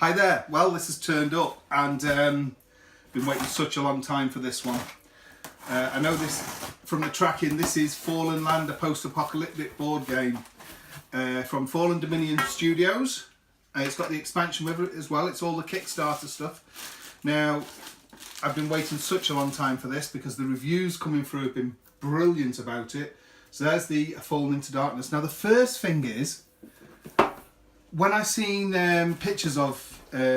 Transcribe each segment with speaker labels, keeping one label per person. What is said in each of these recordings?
Speaker 1: Hi there. Well, this has turned up and been waiting such a long time for this one. I know this from the tracking. This is Fallen Land, a post-apocalyptic board game from Fallen Dominion Studios. It's got the expansion with it as well. It's all the Kickstarter stuff. Now, I've been waiting such a long time for this because the reviews coming through have been brilliant about it. So there's the Fallen into Darkness. Now, the first thing is, when I've seen pictures of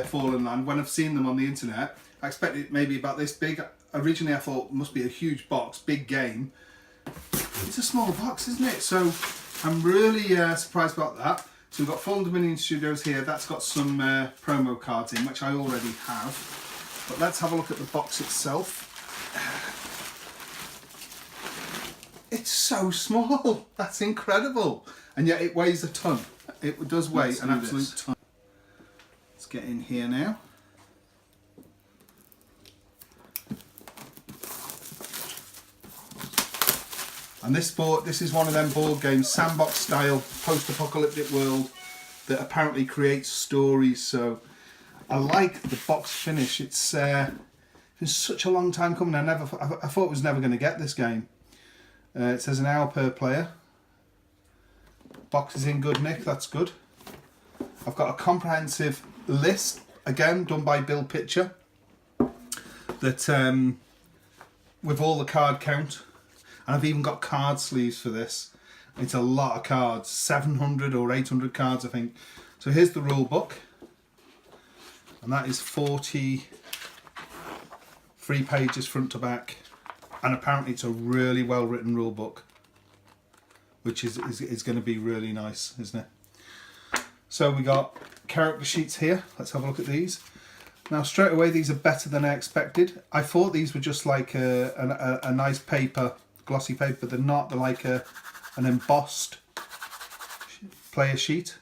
Speaker 1: Fallen Land, when I've seen them on the internet, I expected it maybe about this big. Originally I thought it must be a huge box, big game. It's a small box, isn't it? So I'm really surprised about that. So we've got Fallen Dominion Studios here. That's got some promo cards in, which I already have. But let's have a look at the box itself. It's so small. That's incredible. And yet it weighs a ton. It does weigh an absolute ton. Let's get in here now. And this is one of them board games, sandbox style, post-apocalyptic world that apparently creates stories. So I like the box finish. It's been such a long time coming. I thought I was never going to get this game. It says an hour per player. Box is in good nick, that's good. I've got a comprehensive list, again done by Bill Pitcher, that with all the card count, and I've even got card sleeves for this. It's a lot of cards, 700 or 800 cards I think. So here's the rule book, and that is 43 pages front to back, and apparently it's a really well written rule book, which is going to be really nice, isn't it? So we got character sheets here. Let's have a look at these. Now straight away, these are better than I expected. I thought these were just like a nice paper, glossy paper, but they're not. They're like an embossed player sheet.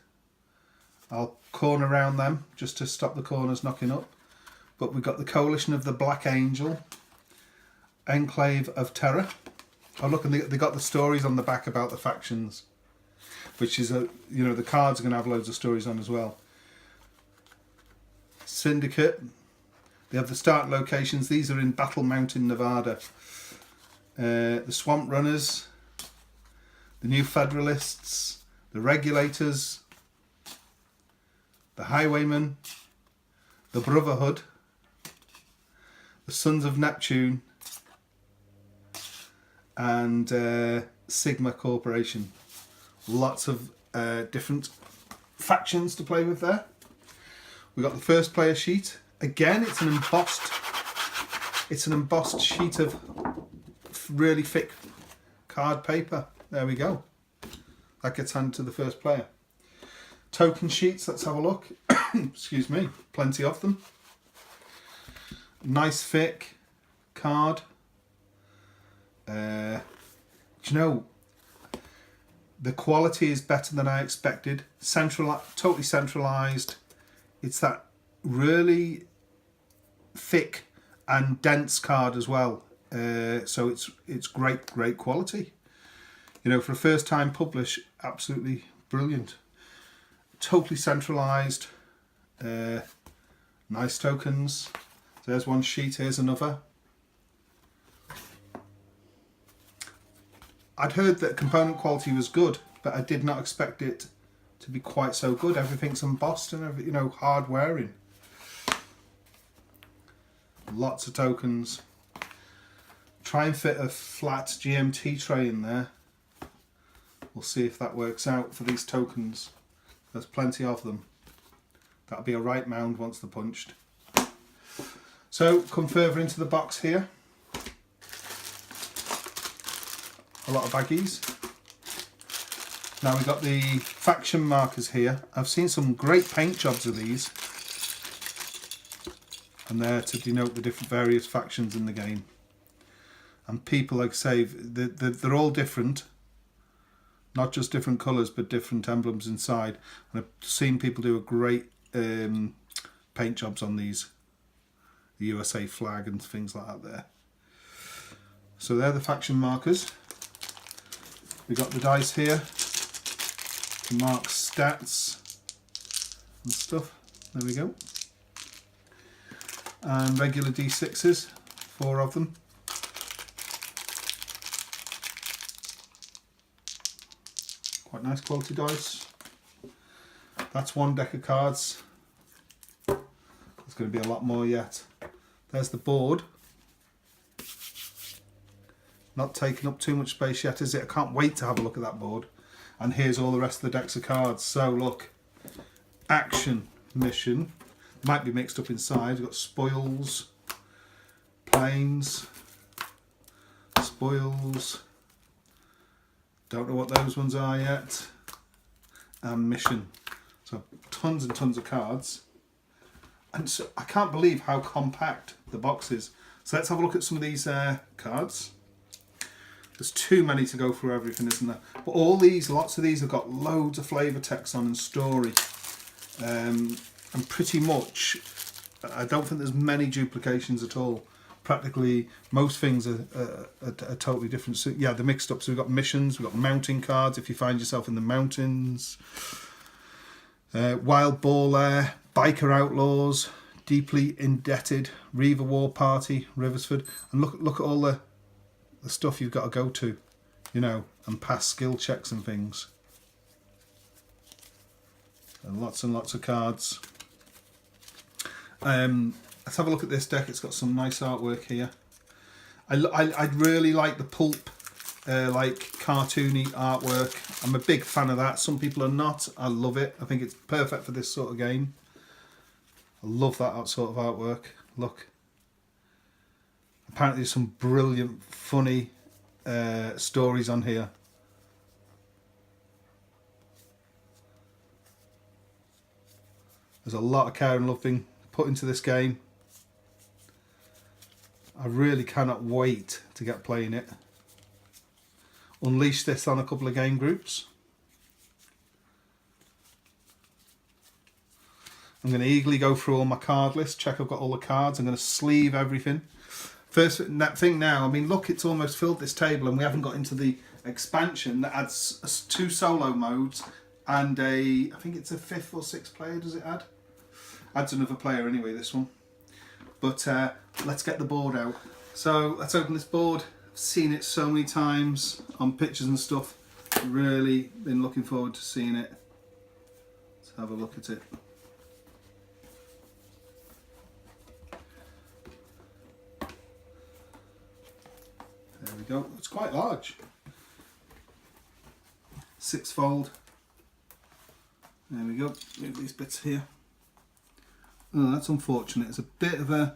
Speaker 1: I'll corner around them just to stop the corners knocking up. But we've got the Coalition of the Black Angel, Enclave of Terror. Oh look, and they got the stories on the back about the factions, which is the cards are going to have loads of stories on as well. Syndicate. They have the start locations. These are in Battle Mountain, Nevada. The Swamp Runners, the New Federalists, the Regulators, the Highwaymen, the Brotherhood, the Sons of Neptune, and Sigma Corporation. Lots of different factions to play with there. We've got the first player sheet. Again, it's an embossed sheet of really thick card paper. There we go. That gets handed to the first player. Token sheets, let's have a look. Excuse me, plenty of them. Nice thick card. Do you know, the quality is better than I expected. Totally centralized. It's that really thick and dense card as well. So it's great quality. You know, for a first time publish, absolutely brilliant. Totally centralized. Nice tokens. There's one sheet. Here's another. I'd heard that component quality was good, but I did not expect it to be quite so good. Everything's embossed and hard wearing. Lots of tokens. Try and fit a flat GMT tray in there. We'll see if that works out for these tokens. There's plenty of them. That'll be a right mound once they're punched. So come further into the box here. A lot of baggies. Now we've got the faction markers here. I've seen some great paint jobs of these, and they're to denote the different various factions in the game. And people, like I say, they're all different, not just different colours, but different emblems inside. And I've seen people do a great paint jobs on these, the USA flag and things like that there. So they're the faction markers. We've got the dice here to mark stats and stuff. There we go. And regular D6s, 4 of them. Quite nice quality dice. That's one deck of cards. There's going to be a lot more yet. There's the board. Not taking up too much space yet, is it? I can't wait to have a look at that board. And here's all the rest of the decks of cards. So look, action, mission. Might be mixed up inside. We've got spoils, planes, spoils. Don't know what those ones are yet. And mission. So tons and tons of cards. And so I can't believe how compact the box is. So let's have a look at some of these cards. There's too many to go through everything, isn't there? But all these, lots of these have got loads of flavour text on and story. And pretty much, I don't think there's many duplications at all. Practically most things are totally different. So yeah, they're mixed up. So we've got missions, we've got mountain cards if you find yourself in the mountains, wild boar lair, biker outlaws, deeply indebted, Reaver war party, Riversford, and look at all the stuff you've got to go to, you know, and pass skill checks and things, and lots of cards. Let's have a look at this deck. It's got some nice artwork here. I really like the pulp, like cartoony artwork. I'm a big fan of that. Some people are not. I love it. I think it's perfect for this sort of game. I love that sort of artwork. Look. Apparently there's some brilliant, funny stories on here. There's a lot of care and love being put into this game. I really cannot wait to get playing it. Unleash this on a couple of game groups. I'm going to eagerly go through all my card list, check I've got all the cards. I'm going to sleeve everything. First thing now, I mean, look, it's almost filled this table and we haven't got into the expansion that adds 2 solo modes and I think it's a 5th or 6th player, does it add? Adds another player anyway, this one. But let's get the board out. So let's open this board. I've seen it so many times on pictures and stuff. Really been looking forward to seeing it. Let's have a look at it. There we go. It's quite large. 6-fold. There we go. Move these bits here. Oh, that's unfortunate. There's a bit of a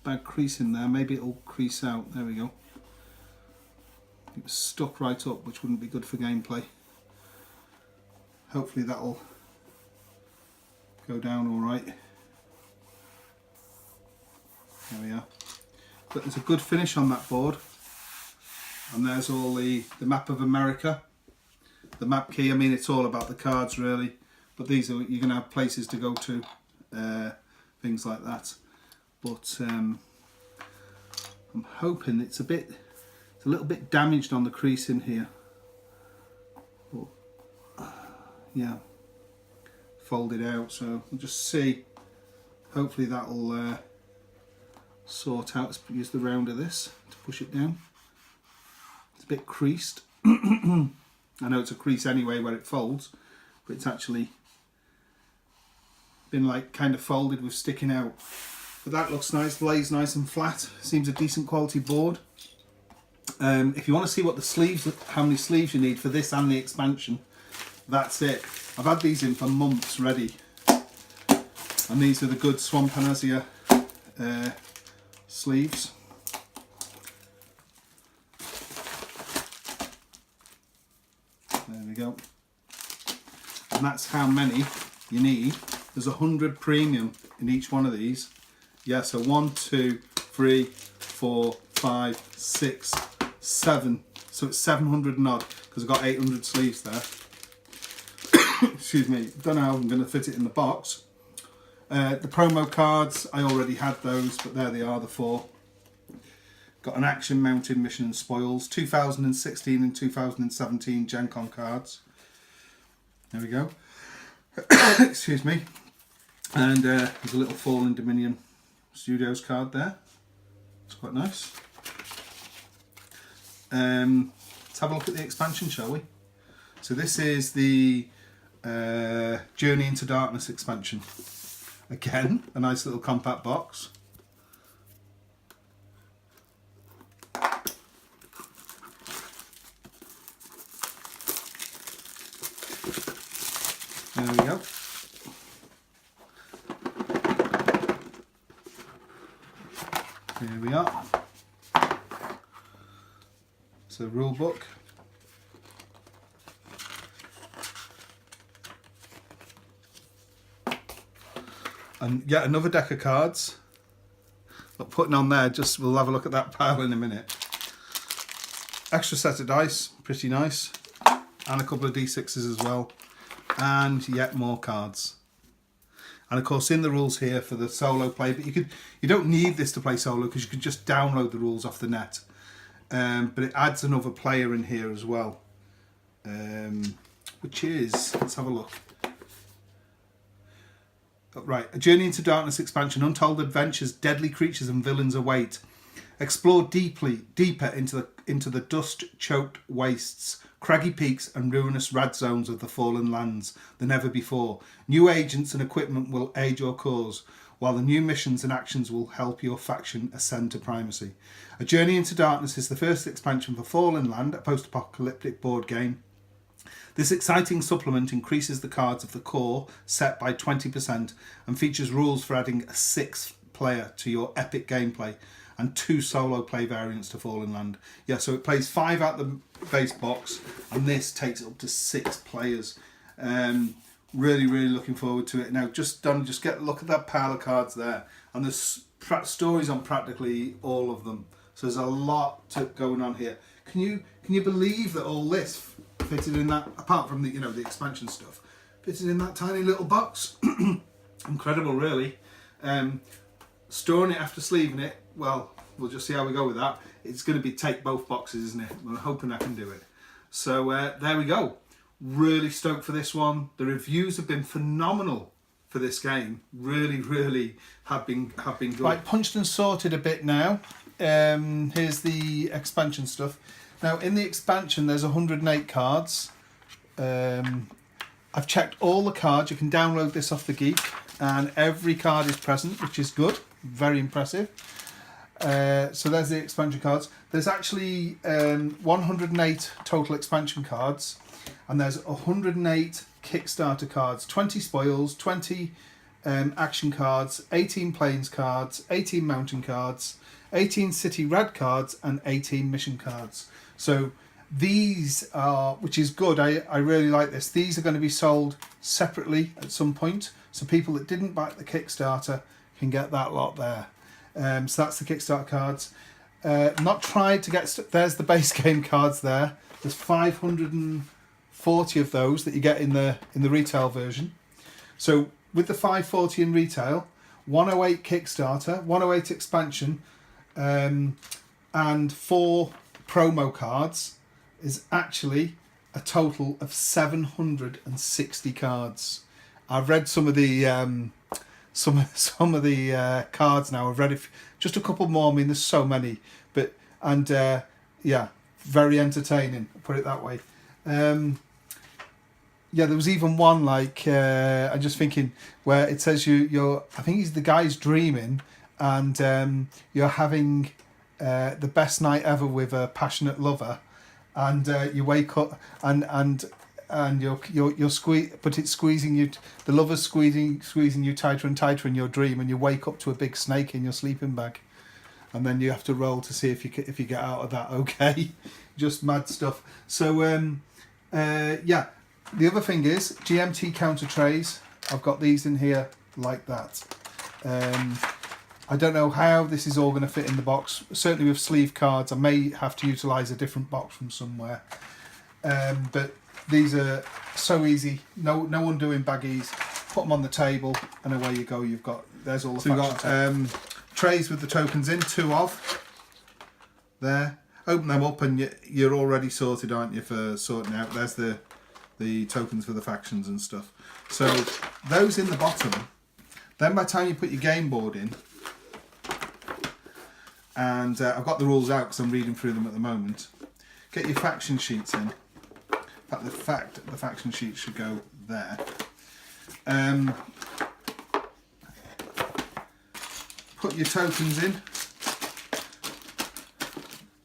Speaker 1: bad crease in there. Maybe it'll crease out. There we go. It was stuck right up, which wouldn't be good for gameplay. Hopefully that'll go down all right. There we are. But there's a good finish on that board. And there's all the map of America. The map key. I mean, it's all about the cards really. But these are, you're going to have places to go to. Things like that, but I'm hoping it's a little bit damaged on the crease in here. But, yeah, folded out, so we'll just see. Hopefully that'll sort out. Let's use the round of this to push it down. It's a bit creased. I know it's a crease anyway where it folds, but it's actually been like kind of folded with sticking out. But that looks nice, lays nice and flat. Seems a decent quality board. If you want to see what the sleeves, how many sleeves you need for this and the expansion, that's it. I've had these in for months ready. And these are the good Swamp Panacea sleeves. There we go. And that's how many you need. There's 100 premium in each one of these. Yeah, so 1, 2, 3, 4, 5, 6, 7. So it's 700 and odd because I've got 800 sleeves there. Excuse me. Don't know how I'm going to fit it in the box. The promo cards, I already had those, but there they are, the 4. Got an action, mountain, mission and spoils. 2016 and 2017 Gen Con cards. There we go. Excuse me. And there's a little Fallen Dominion Studios card there. It's quite nice. Let's have a look at the expansion, shall we? So this is the Journey into Darkness expansion. Again, a nice little compact box. There we go. Here we are. So rule book. And yet another deck of cards. Not putting on there, just we'll have a look at that pile in a minute. Extra set of dice, pretty nice. And a couple of D6s as well. And yet more cards. And of course in the rules here for the solo play, but you don't need this to play solo because you could just download the rules off the net. But it adds another player in here as well. Which is, let's have a look. Right, a Journey into Darkness expansion, untold adventures, deadly creatures and villains await. Explore deeper into the dust-choked wastes, craggy peaks and ruinous rad zones of the fallen lands than ever before. New agents and equipment will aid your cause, while the new missions and actions will help your faction ascend to primacy. A Journey into Darkness is the first expansion for Fallen Land, a post-apocalyptic board game. This exciting supplement increases the cards of the core set by 20% and features rules for adding a 6th player to your epic gameplay and 2 solo play variants to Fallen Land. Yeah, so it plays 5 out the base box and this takes it up to 6 players. Really looking forward to it. Now just get a look at that pile of cards there, and there's stories on practically all of them. So there's a lot going on here. Can you believe that all this fitted in that, apart from the the expansion stuff, fitted in that tiny little box? Incredible, really. Storing it after sleeving it, well, we'll just see how we go with that. It's going to be take both boxes, isn't it? I'm hoping I can do it. So there we go. Really stoked for this one. The reviews have been phenomenal for this game. Really have been good. Right, punched and sorted a bit now. Here's the expansion stuff. Now in the expansion there's 108 cards. I've checked all the cards. You can download this off the Geek and every card is present, which is good. Very impressive. So there's the expansion cards. There's actually 108 total expansion cards, and there's 108 Kickstarter cards, 20 spoils, 20 action cards, 18 planes cards, 18 mountain cards, 18 city rad cards, and 18 mission cards. So these are, which is good, I really like this. These are going to be sold separately at some point, so people that didn't buy the Kickstarter can get that lot there. So that's the Kickstarter cards. Not tried to get, there's the base game cards there. There's 540 of those that you get in the retail version. So with the 540 in retail, 108 Kickstarter, 108 expansion, and 4 promo cards is actually a total of 760 cards. I've read some of the cards now. I've read just a couple more. I mean, there's so many, but yeah, very entertaining. Put it that way. Yeah, there was even one like I'm just thinking where it says you're. I think the guy's dreaming, and you're having the best night ever with a passionate lover, and you wake up and you're but it's squeezing you. The lover's squeezing you tighter and tighter in your dream, and you wake up to a big snake in your sleeping bag, and then you have to roll to see if you get out of that. Okay, just mad stuff. So yeah, the other thing is GMT counter trays. I've got these in here like that. I don't know how this is all going to fit in the box. Certainly with sleeve cards, I may have to utilise a different box from somewhere. But these are so easy. No undoing baggies. Put them on the table, and away you go. There's all the. So you've got trays with the tokens in. 2 of there. Open them up, and you're already sorted, aren't you, for sorting out? There's the tokens for the factions and stuff. So those in the bottom. Then by the time you put your game board in, and I've got the rules out because I'm reading through them at the moment. Get your faction sheets in. In fact, the faction sheet should go there. Put your tokens in.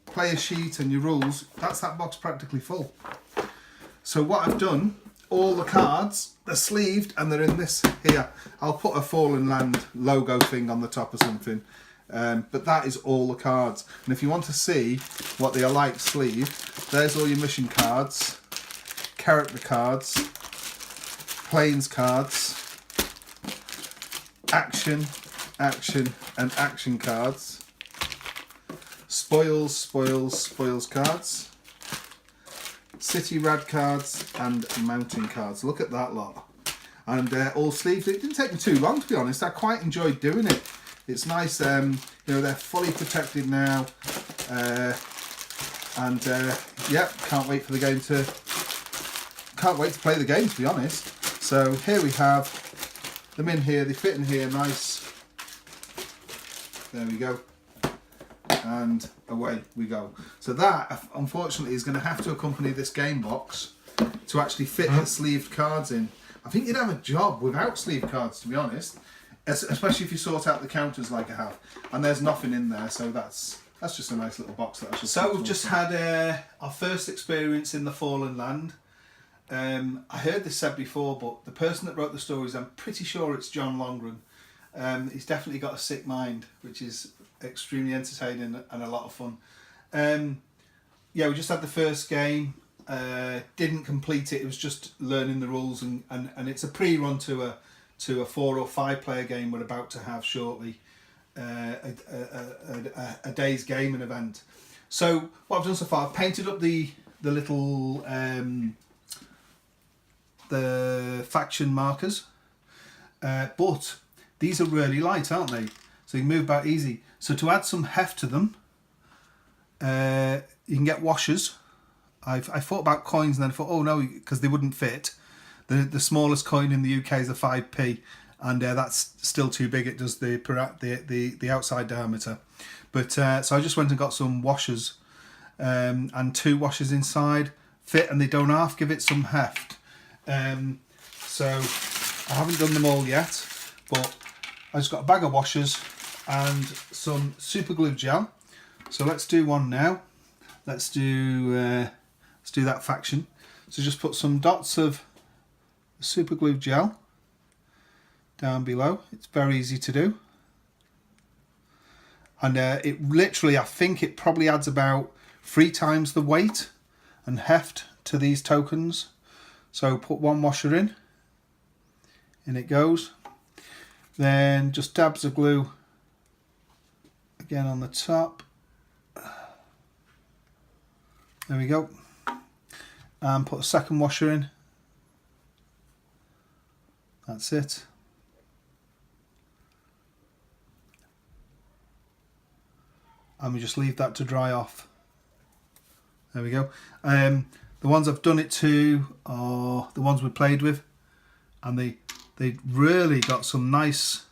Speaker 1: Player sheet and your rules. That's that box practically full. So what I've done, all the cards, they're sleeved and they're in this here. I'll put a Fallen Land logo thing on the top or something. But that is all the cards. And if you want to see what they are like sleeved, there's all your mission cards, character cards, planes cards, action, and action cards, spoils cards, city rad cards, and mountain cards. Look at that lot. And all sleeved. It didn't take me too long, to be honest. I quite enjoyed doing it. It's nice, you know, they're fully protected now, yeah, can't wait to play the game, to be honest. So here we have them in here, they fit in here nice, there we go, and away we go. So that, unfortunately, is going to have to accompany this game box to actually fit the sleeved cards in. I think you'd have a job without sleeved cards, to be honest. Especially if you sort out the counters like I have, and there's nothing in there, so that's just a nice little box that I should. So we've just had our first experience in the Fallen Land. I heard this said before, but the person that wrote the stories, I'm pretty sure it's John Longren. He's definitely got a sick mind, which is extremely entertaining and a lot of fun. Yeah, we just had the first game. Didn't complete it. It was just learning the rules, and it's a pre-run to a 4 or 5 player game we're about to have shortly, a day's gaming event. So what I've done so far, I've painted up the little the faction markers, but these are really light, aren't they? So you can move about easy. So to add some heft to them, you can get washers. I thought about coins and then I thought, oh no, because they wouldn't fit. The smallest coin in the UK is a 5p, and that's still too big. It does the outside diameter. But so I just went and got some washers, and 2 washers inside fit, and they don't half give it some heft. So I haven't done them all yet, but I just got a bag of washers and some super glue gel. So let's do one now. Let's do that faction. So just put some dots of super glue gel down below. It's very easy to do, and it literally, I think it probably adds about 3 times the weight and heft to these tokens. So put 1 washer in it goes, then just dabs of glue again on the top, there we go, and put a 2nd washer in. That's it. And we just leave that to dry off. There we go. The ones I've done it to are the ones we played with, and they really got some nice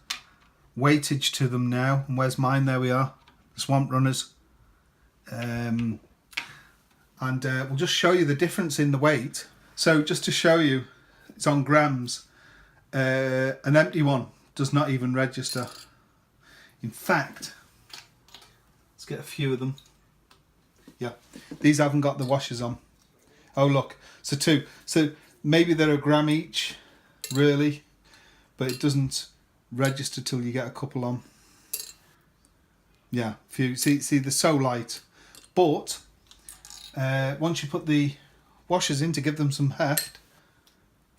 Speaker 1: weightage to them now. And where's mine? There we are, the Swamp Runners. And we'll just show you the difference in the weight. So just to show you, it's on grams. An empty one does not even register. In fact, let's get a few of them. Yeah, these haven't got the washers on. Oh look, so 2. So maybe they're a gram each, really, but it doesn't register till you get a couple on. Yeah, few. See, they're so light. But once you put the washers in to give them some heft,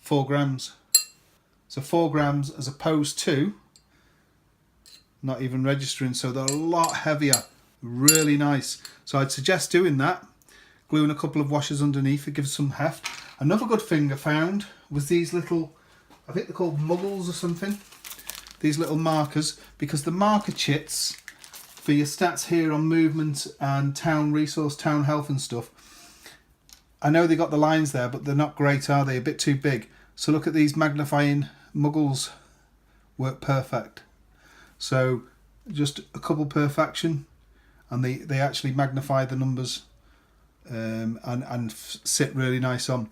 Speaker 1: 4 grams. So 4 grams as opposed to not even registering, so they're a lot heavier. Really nice. So I'd suggest doing that. Gluing a couple of washers underneath, it gives some heft. Another good thing I found was these little, I think they're called muggles or something. These little markers, because the marker chits for your stats here on movement and town resource, town health and stuff, I know they got the lines there, but they're not great, are they? A bit too big. So look at these magnifying muggles work perfect. So just a couple per faction, and they actually magnify the numbers and sit really nice on.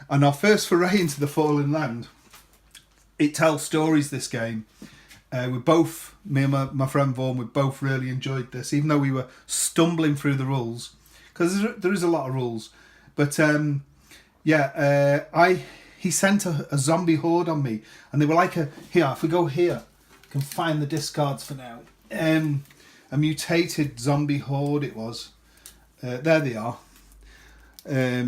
Speaker 1: And our first foray into the Fallen Land, it tells stories, this game. Me and my friend Vaughan, we both really enjoyed this, even though we were stumbling through the rules, because there is a lot of rules. But he sent a zombie horde on me, and they were like if we go here, I can find the discards for now. A mutated zombie horde it was. There they are. They're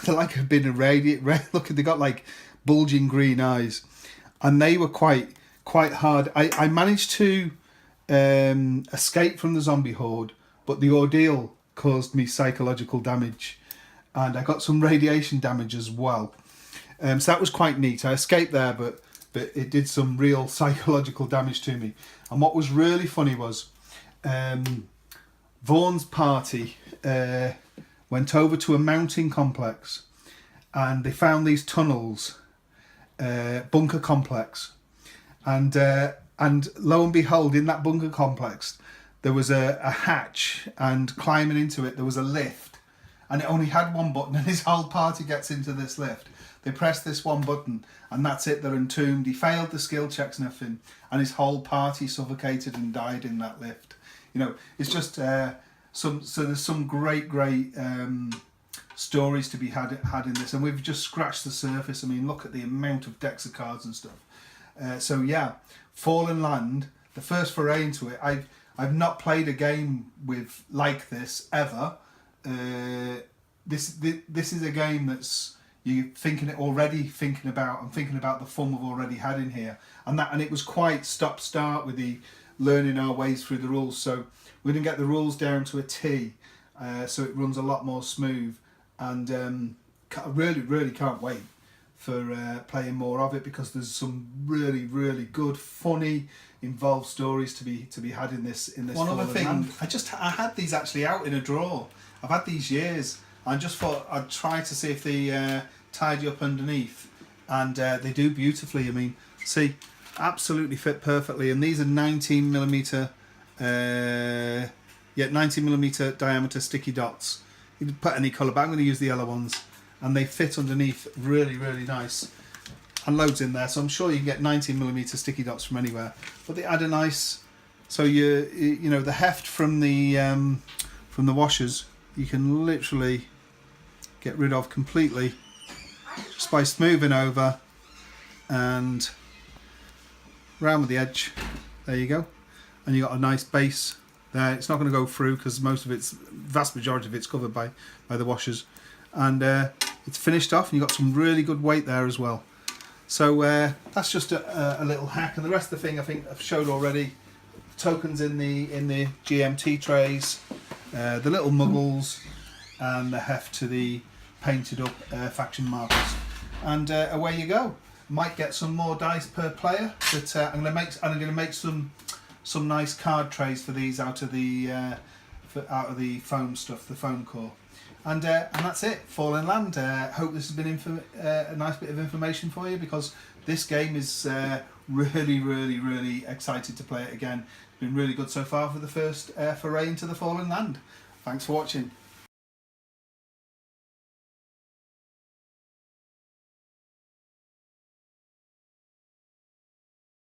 Speaker 1: like a bit of radiant. Look, they got like bulging green eyes, and they were quite hard. I managed to escape from the zombie horde, but the ordeal caused me psychological damage, and I got some radiation damage as well. So that was quite neat. I escaped there, but it did some real psychological damage to me. And what was really funny was Vaughan's party went over to a mountain complex, and they found these tunnels, bunker complex, and lo and behold, in that bunker complex there was a hatch, and climbing into it there was a lift, and it only had one button, and his whole party gets into this lift. They press this one button and that's it, they're entombed. He failed the skill checks and everything, and his whole party suffocated and died in that lift. You know, it's just there's some great stories to be had in this, and we've just scratched the surface. I mean, look at the amount of decks of cards and stuff. So yeah, Fallen Land, the first foray into it. I've not played a game with like this ever. This is a game that's you're thinking about the fun we've already had in here, and it was quite stop start with the learning our ways through the rules. So we didn't get the rules down to a T, so it runs a lot more smooth, and I really can't wait for playing more of it, because there's some really good, funny, involved stories to be had in this. One other thing, I had these actually out in a drawer. I've had these years. I just thought I'd try to see if they tidy up underneath, and they do beautifully. I mean, see, absolutely fit perfectly. And these are 19mm, 19mm diameter sticky dots. You can put any colour, but I'm going to use the yellow ones, and they fit underneath really nice. And loads in there, so I'm sure you can get 19mm sticky dots from anywhere. But they add a nice, so you know, the heft from the washers, you can literally get rid of completely just by smoothing over and round with the edge. There you go, and you got a nice base there. It's not going to go through because vast majority of it's covered by the washers, and it's finished off, and you got some really good weight there as well. So that's just a little hack, and the rest of the thing I think I've showed already. Tokens in the GMT trays, the little muggles, and the heft to the painted up faction markers, and away you go. Might get some more dice per player, but I'm going to make some nice card trays for these out of the foam stuff, the foam core, and that's it. Fallen Land. Hope this has been a nice bit of information for you, because this game is really excited to play it again. It's been really good so far for the first foray into the Fallen Land. Thanks for watching.